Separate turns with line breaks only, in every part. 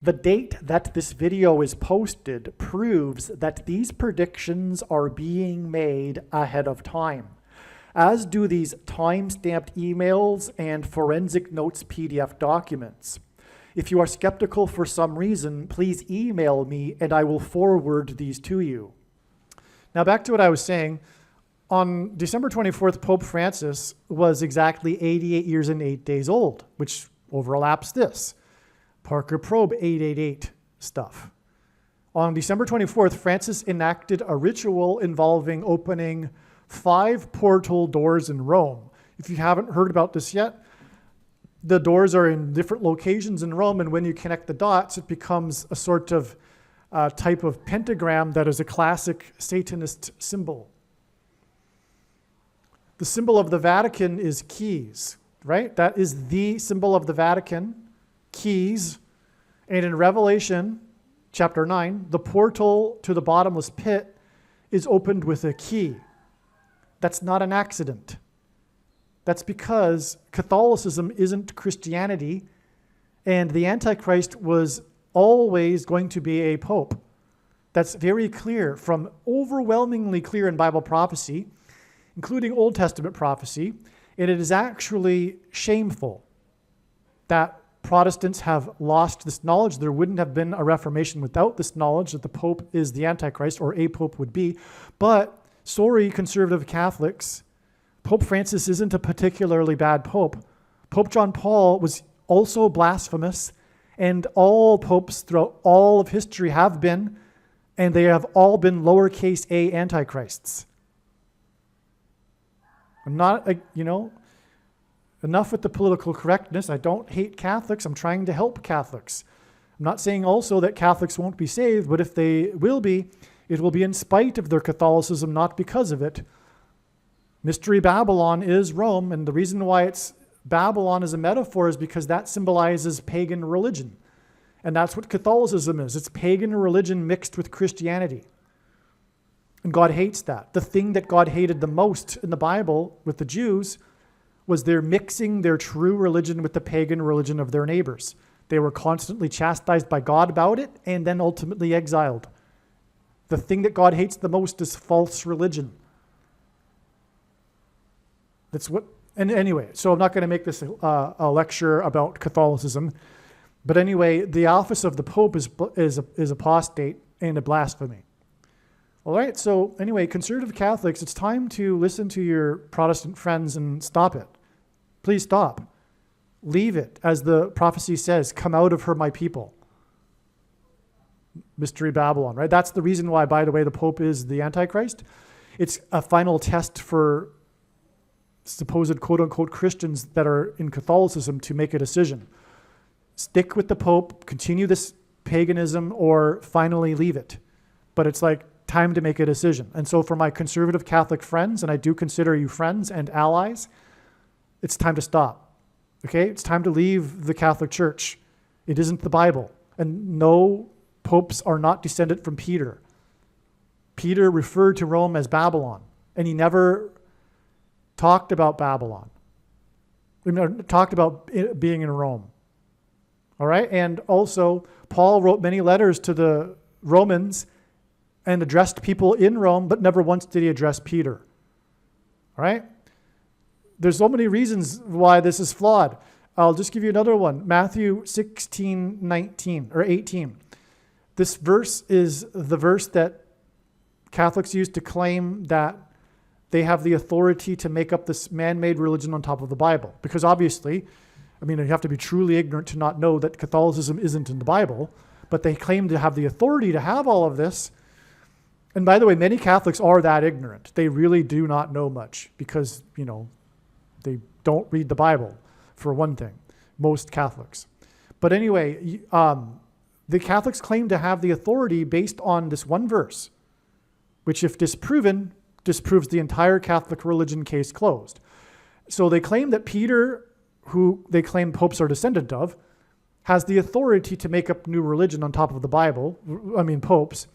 The date that this video is posted proves that these predictions are being made ahead of time, as do these time-stamped emails and forensic notes PDF documents. If you are skeptical for some reason, please email me and I will forward these to you. Now back to what I was saying. On December 24th, Pope Francis was exactly 88 years and 8 days old, which overlaps this. Parker Probe 888 stuff. On December 24th, Francis enacted a ritual involving opening 5 portal doors in Rome. If you haven't heard about this yet, the doors are in different locations in Rome, and when you connect the dots, it becomes a sort of type of pentagram that is a classic Satanist symbol. The symbol of the Vatican is keys, right? That is the symbol of the Vatican, keys. And in Revelation chapter 9, the portal to the bottomless pit is opened with a key. That's not an accident. That's because Catholicism isn't Christianity, and the Antichrist was always going to be a pope. That's very clear, from overwhelmingly clear in Bible prophecy, including Old Testament prophecy, and it is actually shameful that Protestants have lost this knowledge. There wouldn't have been a Reformation without this knowledge that the Pope is the Antichrist, or a Pope would be. But, sorry, conservative Catholics, Pope Francis isn't a particularly bad Pope. Pope John Paul was also blasphemous, and all popes throughout all of history have been, and they have all been lowercase a antichrists. I'm not, enough with the political correctness. I don't hate Catholics. I'm trying to help Catholics. I'm not saying also that Catholics won't be saved, but if they will be, it will be in spite of their Catholicism, not because of it. Mystery Babylon is Rome, and the reason why it's Babylon as a metaphor is because that symbolizes pagan religion. And that's what Catholicism is. It's pagan religion mixed with Christianity. And God hates that. The thing that God hated the most in the Bible with the Jews was they're mixing their true religion with the pagan religion of their neighbors. They were constantly chastised by God about it and then ultimately exiled. The thing that God hates the most is false religion. That's what, and anyway, so I'm not going to make this a lecture about Catholicism, but anyway, the office of the Pope is apostate and a blasphemy. All right, so anyway, conservative Catholics, it's time to listen to your Protestant friends and stop it. Please stop. Leave it. As the prophecy says, come out of her, my people. Mystery Babylon, right? That's the reason why, by the way, the Pope is the Antichrist. It's a final test for supposed quote-unquote Christians that are in Catholicism to make a decision. Stick with the Pope, continue this paganism, or finally leave it. But it's like time to make a decision. And so for my conservative Catholic friends, and I do consider you friends and allies, it's time to stop. Okay? It's time to leave the Catholic Church. It isn't the Bible. And no, popes are not descended from Peter. Peter referred to Rome as Babylon, and he never talked about Babylon. We talked about being in Rome. All right? And also, Paul wrote many letters to the Romans and addressed people in Rome, but never once did he address Peter. All right? There's so many reasons why this is flawed. I'll just give you another one. Matthew 16:19 or 18. This verse is the verse that Catholics use to claim that they have the authority to make up this man-made religion on top of the Bible. Because obviously, you have to be truly ignorant to not know that Catholicism isn't in the Bible, but they claim to have the authority to have all of this. And by the way, many Catholics are that ignorant. They really do not know much because, they don't read the Bible, for one thing, most Catholics. But anyway, the Catholics claim to have the authority based on this one verse, which if disproven, disproves the entire Catholic religion, case closed. So they claim that Peter, who they claim popes are descendant of, has the authority to make up new religion on top of the Bible, popes,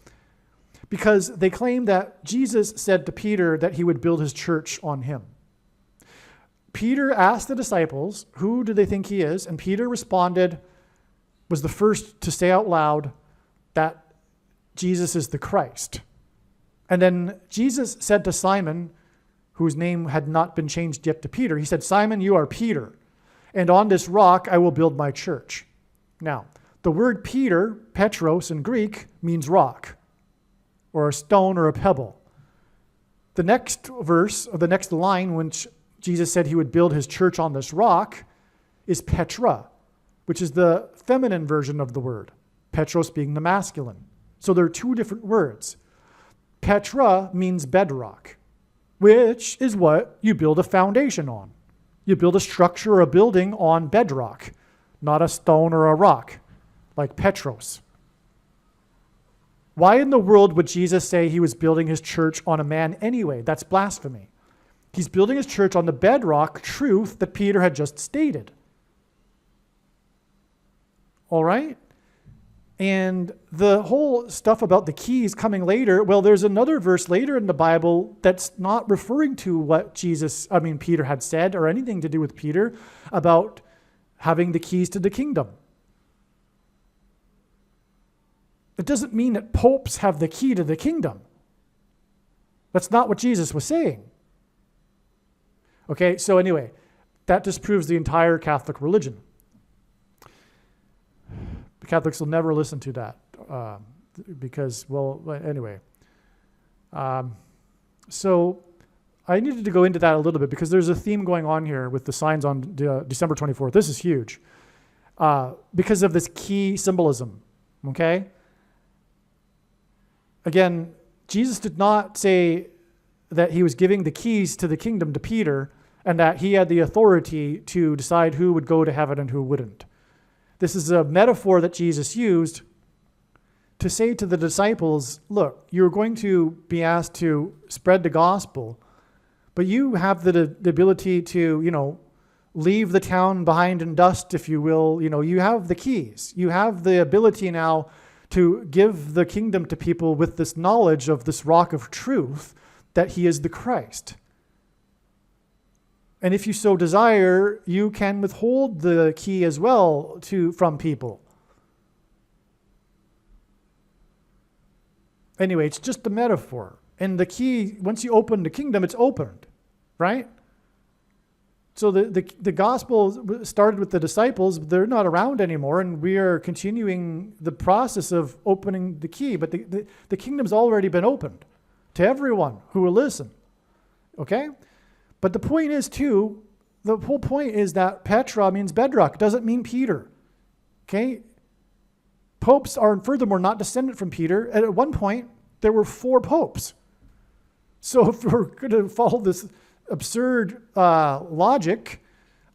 because they claim that Jesus said to Peter that he would build his church on him. Peter asked the disciples, who do they think he is? And Peter responded, was the first to say out loud that Jesus is the Christ. And then Jesus said to Simon, whose name had not been changed yet to Peter, he said, Simon, you are Peter, and on this rock I will build my church. Now, the word Peter, Petros in Greek, means rock, or a stone or a pebble. The next verse, or the next line, which Jesus said he would build his church on this rock, is Petra, which is the feminine version of the word, Petros being the masculine. So there are two different words. Petra means bedrock, which is what you build a foundation on. You build a structure or a building on bedrock, not a stone or a rock, like Petros. Why in the world would Jesus say he was building his church on a man anyway? That's blasphemy. He's building his church on the bedrock truth that Peter had just stated. All right? And the whole stuff about the keys coming later, well, there's another verse later in the Bible that's not referring to what Peter had said or anything to do with Peter about having the keys to the kingdom. It doesn't mean that popes have the key to the kingdom. That's not what Jesus was saying. Okay, so anyway, that disproves the entire Catholic religion. The Catholics will never listen to that because, well, anyway. So I needed to go into that a little bit because there's a theme going on here with the signs on December 24th. This is huge because of this key symbolism, okay? Again, Jesus did not say that he was giving the keys to the kingdom to Peter and that he had the authority to decide who would go to heaven and who wouldn't. This is a metaphor that Jesus used to say to the disciples, look, you're going to be asked to spread the gospel, but you have the ability to, leave the town behind in dust, if you will. You have the keys. You have the ability now to give the kingdom to people with this knowledge of this rock of truth that he is the Christ. And if you so desire, you can withhold the key as well from people. Anyway, it's just a metaphor. And the key, once you open the kingdom, it's opened, right? So the gospel started with the disciples. They're not around anymore, and we are continuing the process of opening the key. But the kingdom's already been opened to everyone who will listen, okay? But the point is, too, the whole point is that Petra means bedrock. It doesn't mean Peter, okay? Popes are, furthermore, not descended from Peter. And at one point, there were 4 popes. So if we're going to follow this absurd logic,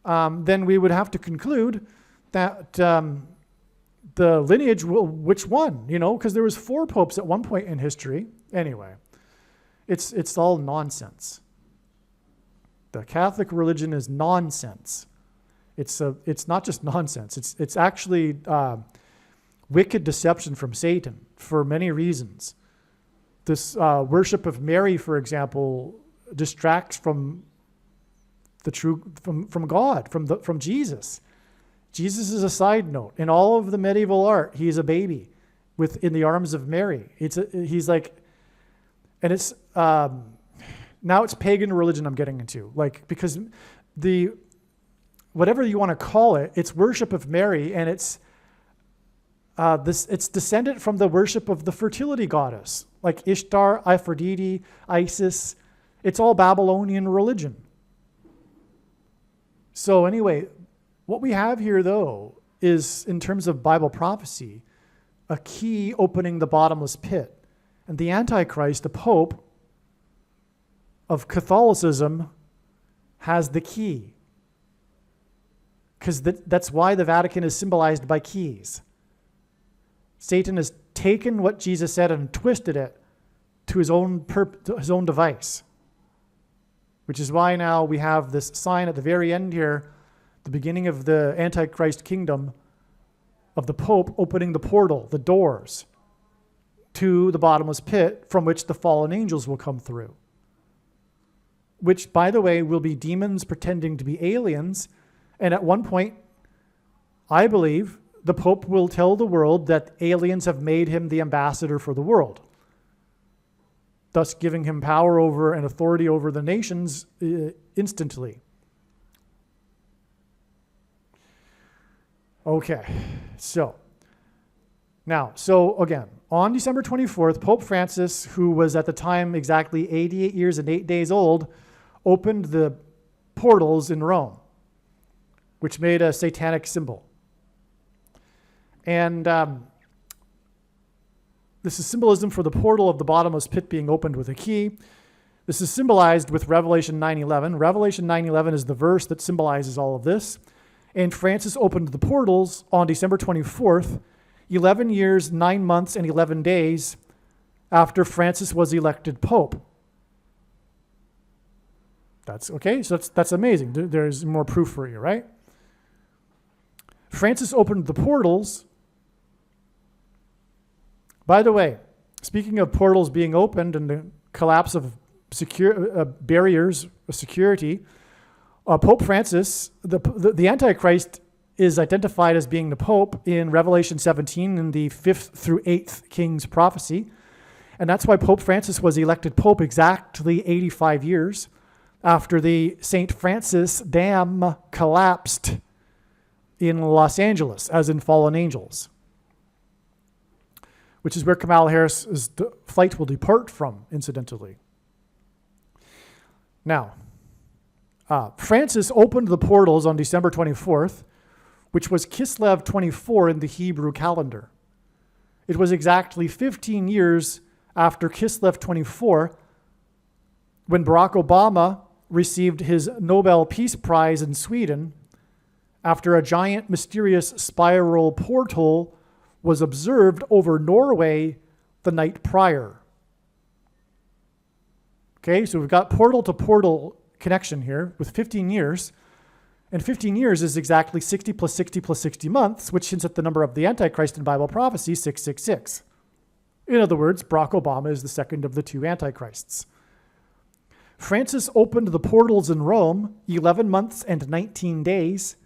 then we would have to conclude that the lineage which one? Because there was 4 popes at one point in history. Anyway, it's all nonsense. The Catholic religion is nonsense. It's not just nonsense. It's actually wicked deception from Satan for many reasons. This worship of Mary, for example, distracts from the true from God, from Jesus. Jesus is a side note. In all of the medieval art, he is a baby in the arms of Mary. He's like, and it's now it's pagan religion I'm getting into, because whatever you want to call it, it's worship of Mary, and it's descended from the worship of the fertility goddess, like Ishtar, Aphrodite, Isis. It's all Babylonian religion. So anyway, what we have here, though, is, in terms of Bible prophecy, a key opening the bottomless pit. And the Antichrist, the Pope of Catholicism, has the key. Because that's why the Vatican is symbolized by keys. Satan has taken what Jesus said and twisted it to his own device. Which is why now we have this sign at the very end here, the beginning of the Antichrist kingdom, of the Pope opening the portal, the doors, to the bottomless pit from which the fallen angels will come through. Which, by the way, will be demons pretending to be aliens. And at one point, I believe the Pope will tell the world that aliens have made him the ambassador for the world, thus giving him power over and authority over the nations instantly. Okay, so again, on December 24th, Pope Francis, who was at the time exactly 88 years and 8 days old, opened the portals in Rome, which made a satanic symbol. And this is symbolism for the portal of the bottomless pit being opened with a key. This is symbolized with Revelation 9:11. Revelation 9:11 is the verse that symbolizes all of this. And Francis opened the portals on December 24th, 11 years, 9 months, and 11 days after Francis was elected Pope. That's okay, so that's amazing. There's more proof for you, right? Francis opened the portals. By the way, speaking of portals being opened and the collapse of barriers of security, Pope Francis, the Antichrist, is identified as being the Pope in Revelation 17 in the 5th through 8th King's prophecy. And that's why Pope Francis was elected Pope exactly 85 years after the St. Francis Dam collapsed in Los Angeles, as in fallen angels, which is where Kamala Harris's flight will depart from, incidentally. Now, Francis opened the portals on December 24th, which was Kislev 24 in the Hebrew calendar. It was exactly 15 years after Kislev 24 when Barack Obama received his Nobel Peace Prize in Sweden after a giant mysterious spiral portal was observed over Norway the night prior. Okay, so we've got portal to portal connection here with 15 years. And 15 years is exactly 60 plus 60 plus 60 months, which hints at the number of the Antichrist in Bible prophecy, 666. In other words, Barack Obama is the second of the two Antichrists. Francis opened the portals in Rome 11 months and 19 days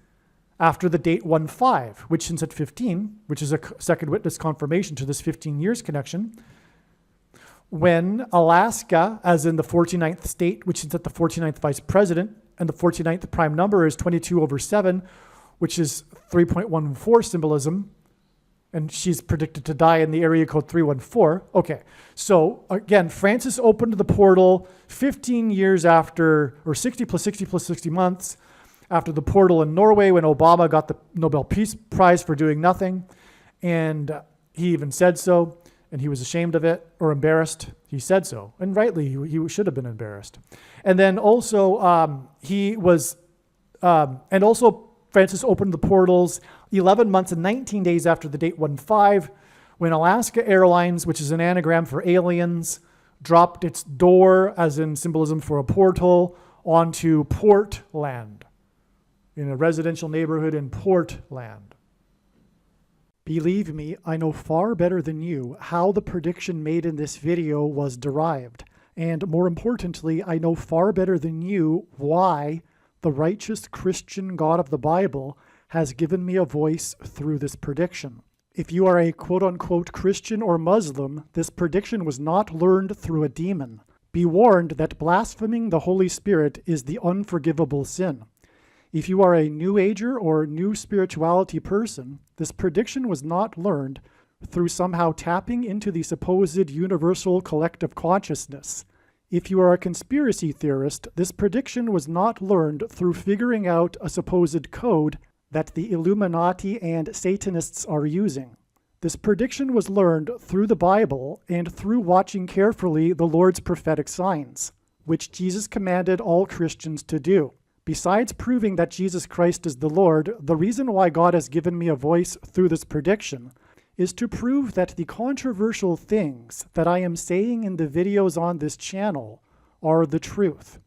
after the date 1-5, which hints at 15, which is a second witness confirmation to this 15 years connection, when Alaska, as in the 49th state, which hints at the 49th vice president, and the 49th prime number is 22/7, which is 3.14 symbolism, and she's predicted to die in the area code 314. Okay, so again, Francis opened the portal 15 years after, or 60 plus 60 plus 60 months after the portal in Norway when Obama got the Nobel Peace Prize for doing nothing, and he even said so, and he was ashamed of it, or embarrassed. He said so, and rightly, he should have been embarrassed. And then also, Francis opened the portals 11 months and 19 days after the date 1-5, when Alaska Airlines, which is an anagram for aliens, dropped its door, as in symbolism for a portal, onto Portland, in a residential neighborhood in Portland. Believe me, I know far better than you how the prediction made in this video was derived. And more importantly, I know far better than you why the righteous Christian God of the Bible has given me a voice through this prediction. If you are a quote-unquote Christian or Muslim, this prediction was not learned through a demon. Be warned that blaspheming the Holy Spirit is the unforgivable sin. If you are a New Ager or New Spirituality person, this prediction was not learned through somehow tapping into the supposed universal collective consciousness. If you are a conspiracy theorist, this prediction was not learned through figuring out a supposed code that the Illuminati and Satanists are using. This prediction was learned through the Bible and through watching carefully the Lord's prophetic signs, which Jesus commanded all Christians to do. Besides proving that Jesus Christ is the Lord, the reason why God has given me a voice through this prediction is to prove that the controversial things that I am saying in the videos on this channel are the truth.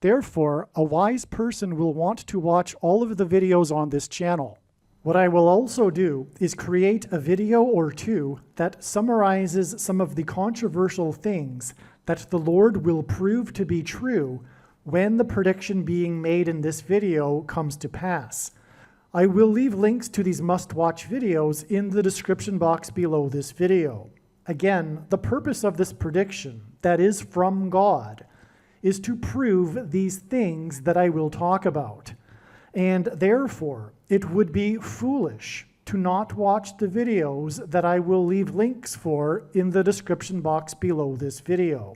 Therefore, a wise person will want to watch all of the videos on this channel. What I will also do is create a video or two that summarizes some of the controversial things that the Lord will prove to be true when the prediction being made in this video comes to pass. I will leave links to these must-watch videos in the description box below this video. Again, the purpose of this prediction, that is from God, is to prove these things that I will talk about. And therefore, it would be foolish to not watch the videos that I will leave links for in the description box below this video.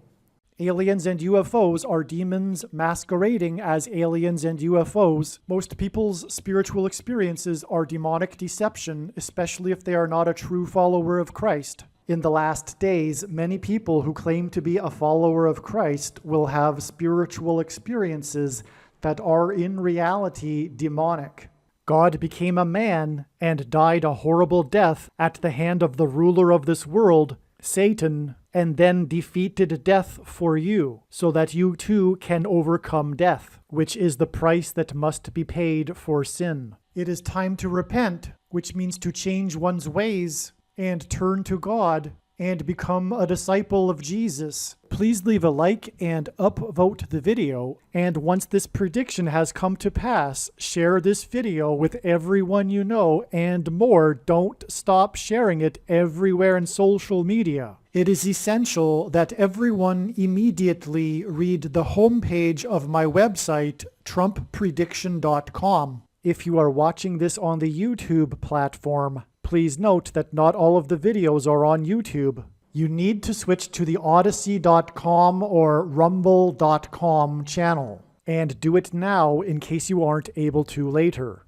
Aliens and UFOs are demons masquerading as aliens and UFOs. Most people's spiritual experiences are demonic deception, especially if they are not a true follower of Christ. In the last days, many people who claim to be a follower of Christ will have spiritual experiences that are in reality demonic. God became a man and died a horrible death at the hand of the ruler of this world, Satan, and then defeated death for you, so that you too can overcome death, which is the price that must be paid for sin. It is time to repent, which means to change one's ways and turn to God and become a disciple of Jesus. Please leave a like and upvote the video, and once this prediction has come to pass, share this video with everyone you know, and more, don't stop sharing it everywhere in social media. It is essential that everyone immediately read the homepage of my website, TrumpPrediction.com. If you are watching this on the YouTube platform, please note that not all of the videos are on YouTube. You need to switch to the Odyssey.com or Rumble.com channel, and do it now in case you aren't able to later.